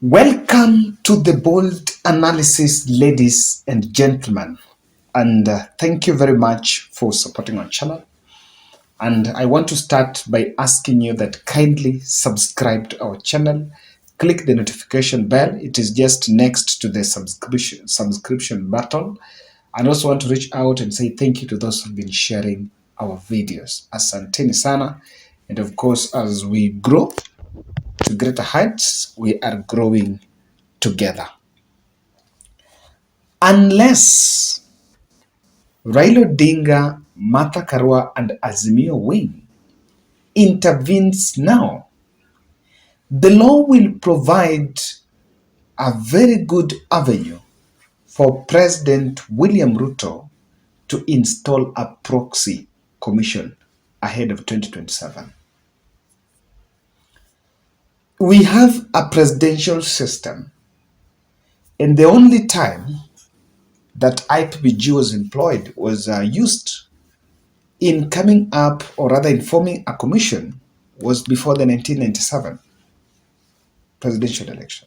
Welcome to the Bold Analysis, ladies and gentlemen. And thank you very much for supporting our channel. And I want to start by asking you that kindly subscribe to our channel. Click the notification bell. It is just next to the subscription button. I also want to reach out and say thank you to those who've been sharing our videos. Asanteni sana. And of course, as we grow to greater heights, we are growing together. Unless Raila Odinga, Martha Karua, and Azimio win intervenes now, the law will provide a very good avenue for President William Ruto to install a proxy commission ahead of 2027. We have a presidential system, and the only time that IPBG was employed was used in coming up, or rather in forming a commission, was before the 1997 presidential election.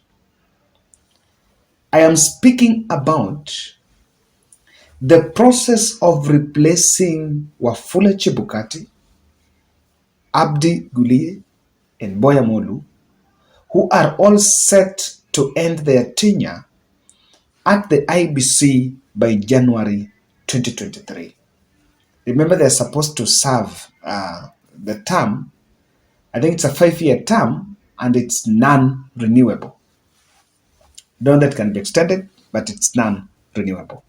I am speaking about the process of replacing Wafula Chebukati, Abdi Gulie, and Boya Molu, who are all set to end their tenure at the IBC by January 2023. Remember, they're supposed to serve the term. I think it's a 5-year term, and it's non-renewable. Though that can be extended, but it's non-renewable.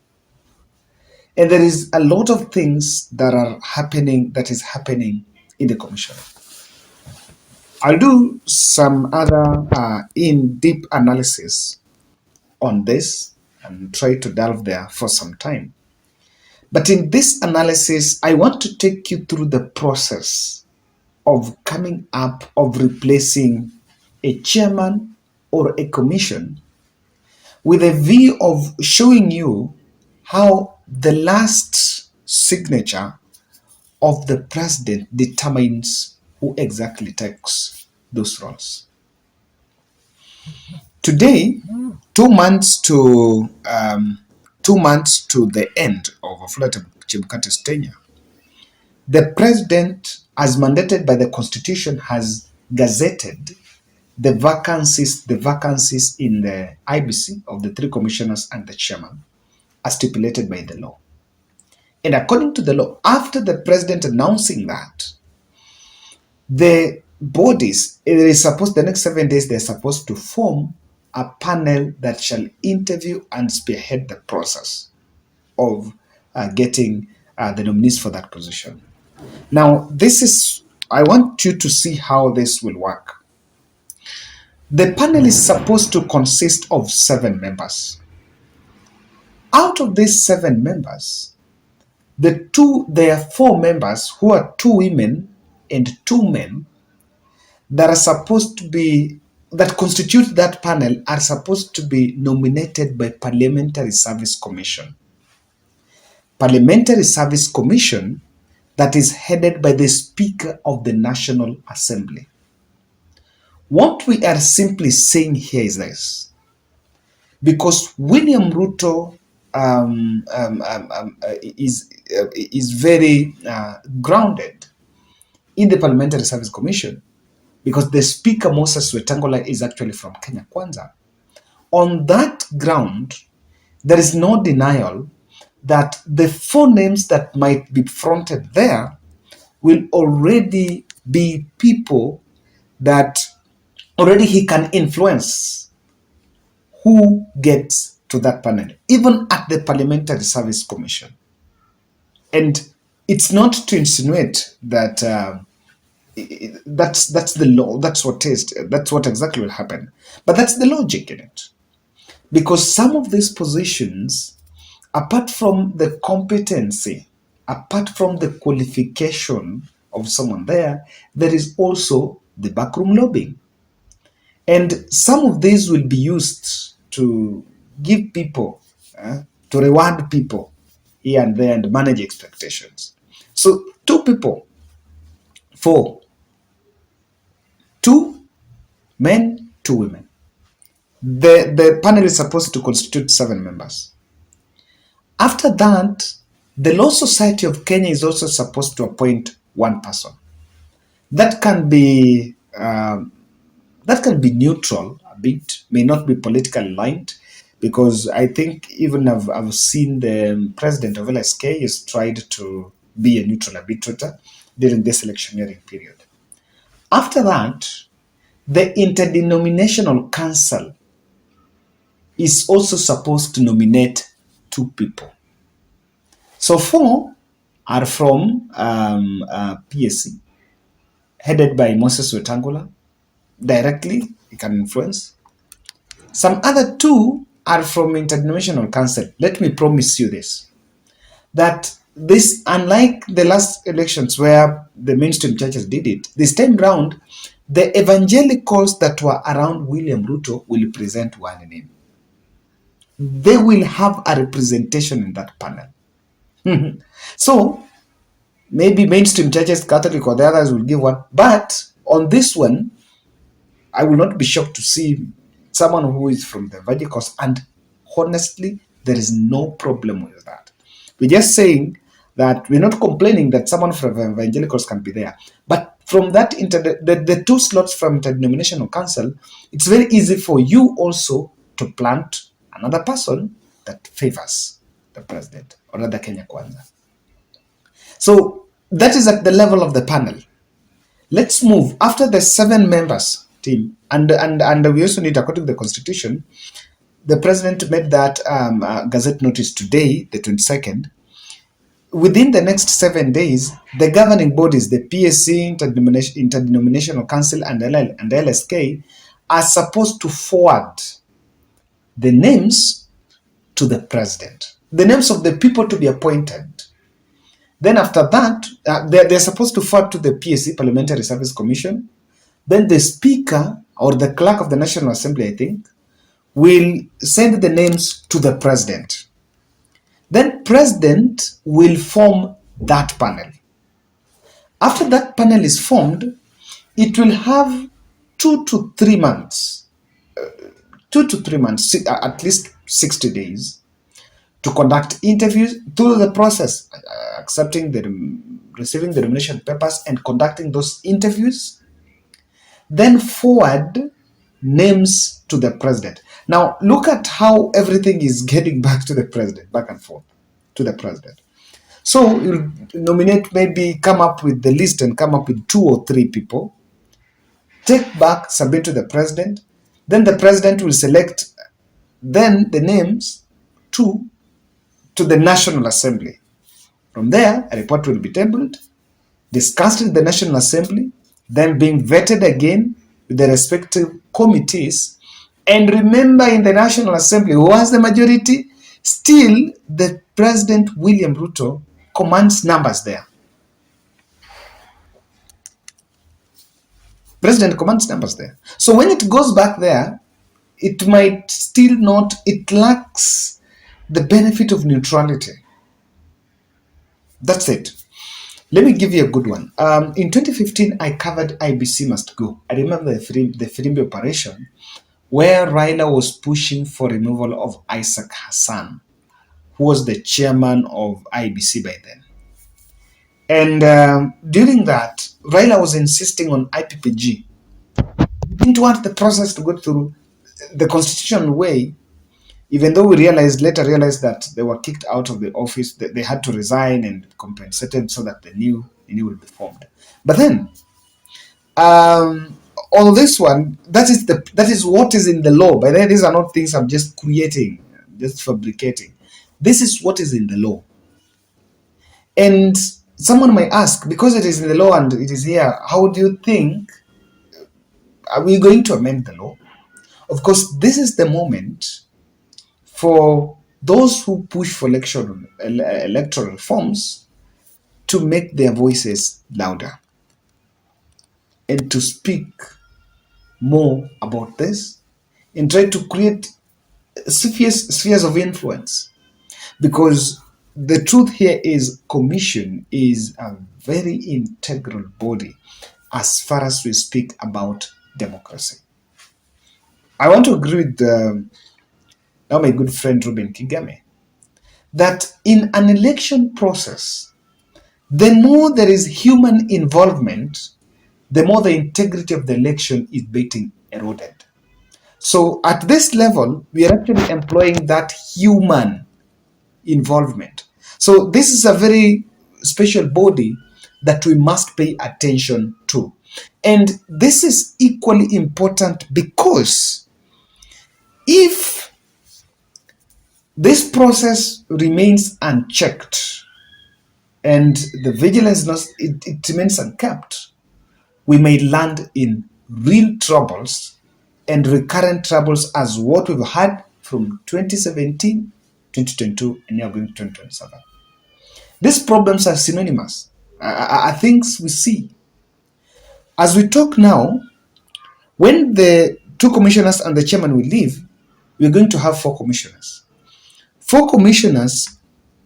And there is a lot of things that is happening in the commission. I'll do some other in-deep analysis on this and try to delve there for some time. But in this analysis, I want to take you through the process of coming up, of replacing a chairman or a commission, with a view of showing you how the last signature of the president determines who exactly takes those roles. Today, 2 months to the end of Wafula Chebukati's tenure, the president, as mandated by the constitution, has gazetted the vacancies in the IBC of the 3 commissioners and the chairman, as stipulated by the law. And according to the law, after the president announcing that, the bodies, the next 7 days, they're supposed to form a panel that shall interview and spearhead the process of getting the nominees for that position. Now, I want you to see how this will work. The panel is supposed to consist of 7 members. Out of these 7 members, there are 4 members who are 2 women and 2 men that constitute that panel are supposed to be nominated by Parliamentary Service Commission. Parliamentary Service Commission that is headed by the Speaker of the National Assembly. What we are simply saying here is this: because William Ruto is very grounded in the Parliamentary Service Commission, because the Speaker, Moses Wetangula, is actually from Kenya Kwanza. On that ground, there is no denial that the 4 names that might be fronted there will already be people that already he can influence who gets to that panel, even at the Parliamentary Service Commission. And it's not to insinuate that that's the law, that's what exactly will happen. But that's the logic in it. Because some of these positions, apart from the competency, apart from the qualification of someone there is also the backroom lobbying. And some of these will be used to give people, to reward people here and there and manage expectations. So 2 people, 4, 2 men, 2 women. The panel is supposed to constitute 7 members. After that, the Law Society of Kenya is also supposed to appoint 1 person. That can be neutral a bit, may not be politically aligned, because I think even I've seen the president of LSK has tried to be a neutral arbitrator during this electioneering period. After that, the Interdenominational Council is also supposed to nominate 2 people. So 4 are from PSC, headed by Moses Wetangula. Directly, he can influence. Some other 2 are from Interdenominational Council. Let me promise you this, that this, unlike the last elections where the mainstream churches did it, this time round, the evangelicals that were around William Ruto will present one name. They will have a representation in that panel. So maybe mainstream churches, Catholic or the others, will give one. But on this one, I will not be shocked to see someone who is from the evangelicals. And honestly, there is no problem with that. We're just saying that we're not complaining that someone from evangelicals can be there. But from that, the 2 slots from Interdenominational Council, it's very easy for you also to plant another person that favors the president, or rather Kenya Kwanza. So that is at the level of the panel. Let's move after the 7 members team, and we also need, according to the constitution, the president made that gazette notice today, the 22nd. Within the next 7 days, the governing bodies, the PSC, Interdenominational Council, and LSK, are supposed to forward the names to the president, the names of the people to be appointed. Then after that, they're supposed to forward to the PSC, Parliamentary Service Commission. Then the speaker or the clerk of the National Assembly, I think, will send the names to the president. Then president will form that panel. After that panel is formed, it will have 2 to 3 months, at least 60 days, to conduct interviews through the process, receiving the nomination papers and conducting those interviews, then forward names to the president. Now, look at how everything is getting back to the president, back and forth to the president. So you'll nominate, maybe come up with the list and come up with 2 or 3 people, take back, submit to the president. Then the president will select then the names to the National Assembly. From there, a report will be tabled, discussed in the National Assembly, then being vetted again with the respective committees. And remember, in the National Assembly, who has the majority? Still, the President William Ruto commands numbers there. President commands numbers there. So when it goes back there, it might still not, it lacks the benefit of neutrality. That's it. Let me give you a good one. In 2015, I covered IBC Must Go. I remember the Firimbi operation, where Raila was pushing for removal of Isaac Hassan, who was the chairman of IBC by then. And during that, Raila was insisting on IPPG. He didn't want the process to go through the constitutional way, even though we later realized that they were kicked out of the office, that they had to resign and compensated so that the new would be formed. But then, on this one, that is what is in the law. By the way, these are not things I'm just creating, just fabricating. This is what is in the law. And someone might ask, because it is in the law and it is here, how do you think, are we going to amend the law? Of course, this is the moment for those who push for electoral reforms to make their voices louder and to speak more about this and try to create spheres of influence. Because the truth here is, commission is a very integral body as far as we speak about democracy. I want to agree with now my good friend Ruben Kigame that in an election process, the more there is human involvement, the more the integrity of the election is getting eroded. So at this level, we are actually employing that human involvement. So this is a very special body that we must pay attention to. And this is equally important because if this process remains unchecked and the vigilance it remains unkept, we may land in real troubles and recurrent troubles as what we've had from 2017, 2022, and now going to 2027. These problems are synonymous, are things we see. As we talk now, when the two commissioners and the chairman will leave, we're going to have four commissioners. Four commissioners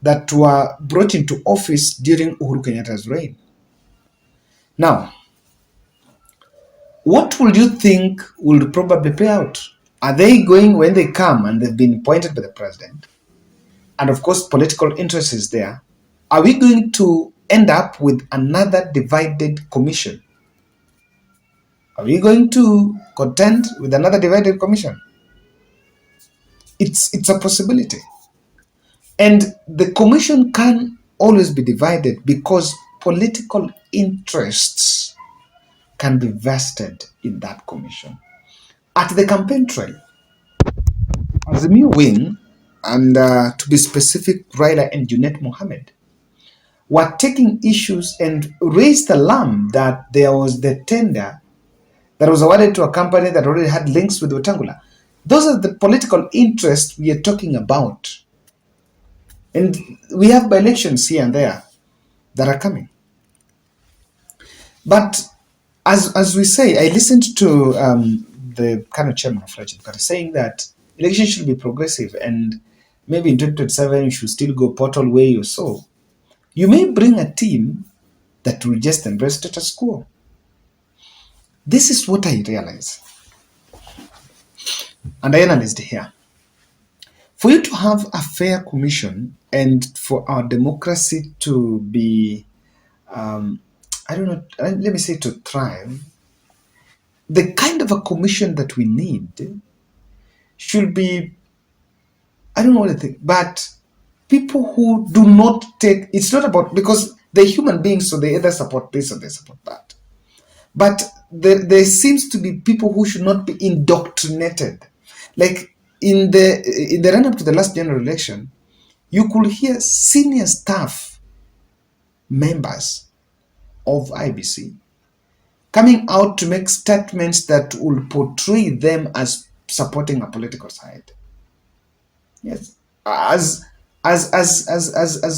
that were brought into office during Uhuru Kenyatta's reign. Now, what would you think will probably play out? Are they going, when they come and they've been appointed by the president, and of course political interest is there, are we going to end up with another divided commission? Are we going to contend with another divided commission? It's a possibility. And the commission can always be divided because political interests can be vested in that commission. At the campaign trail, Azimio wing, and to be specific, Raila and Junet Mohammed, were taking issues and raised alarm that there was the tender that was awarded to a company that already had links with Wetangula. Those are the political interests we are talking about. And we have by-elections here and there that are coming. But as we say, I listened to the current chairman of Ruto Chebukatis saying that elections should be progressive and maybe in 2027 you should still go portal way or so. You may bring a team that will just embrace status quo. This is what I realize. And I analyzed here. For you to have a fair commission and for our democracy to be, let me say to thrive, the kind of a commission that we need should be, I don't know what to think, but people who do not take, it's not about, because they're human beings, so they either support this or they support that. But there seems to be people who should not be indoctrinated. Like in the run-up to the last general election, you could hear senior staff members of IBC coming out to make statements that will portray them as supporting a political side. Yes, as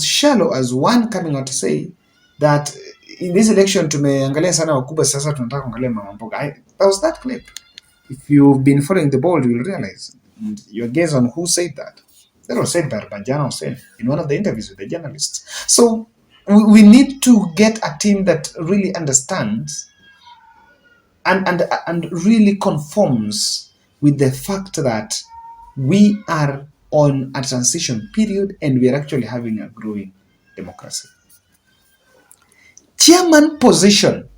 shallow as one coming out to say that in this election tumeangalia sana wakubwa, sasa tunataka kuangalia mama mboga. That was that clip. If you've been following the ball, you'll realize, and your guess on who said that. That was said by Banjana Hussein in one of the interviews with the journalists. So we need to get a team that really understands and really conforms with the fact that we are on a transition period and we are actually having a growing democracy. Chairman position,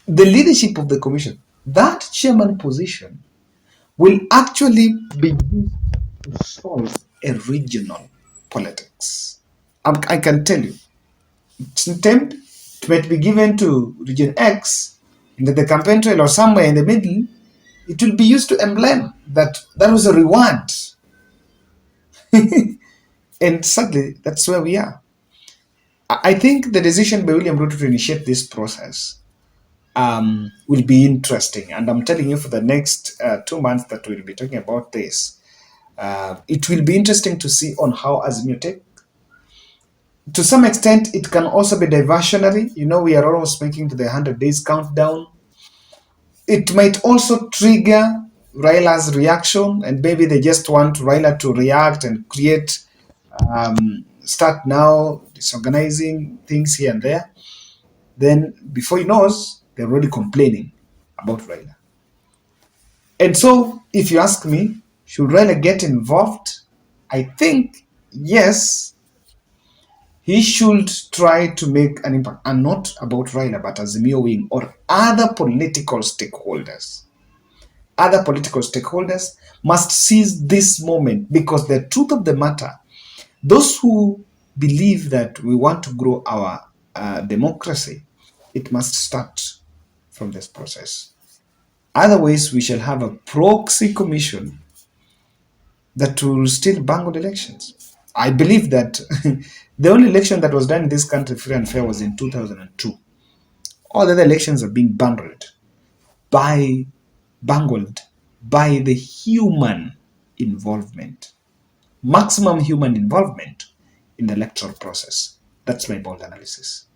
the leadership of the commission, that chairman position will actually be used to solve a regional politics. I can tell you, it's attempt it might be given to region X in the campaign trail or somewhere in the middle. It will be used to emblem that was a reward. And sadly, that's where we are. I think the decision by William Ruto to initiate this process will be interesting. And I'm telling you, for the next 2 months that we'll be talking about this, it will be interesting to see on how Azimio take. To some extent, it can also be diversionary. You know, we are almost making to the 100 days countdown. It might also trigger Raila's reaction, and maybe they just want Raila to react and create, start now disorganizing things here and there. Then before he knows, they're already complaining about Raila. And so, if you ask me, should Raila get involved? I think yes, he should try to make an impact, and not about Raila, but Azimio Wing or other political stakeholders. Other political stakeholders must seize this moment, because the truth of the matter, those who believe that we want to grow our democracy, it must start from this process. Otherwise, we shall have a proxy commission that will still bungle elections. I believe that the only election that was done in this country free and fair was in 2002. All the other elections are being by bungled by the human involvement, maximum human involvement in the electoral process. That's my bold analysis.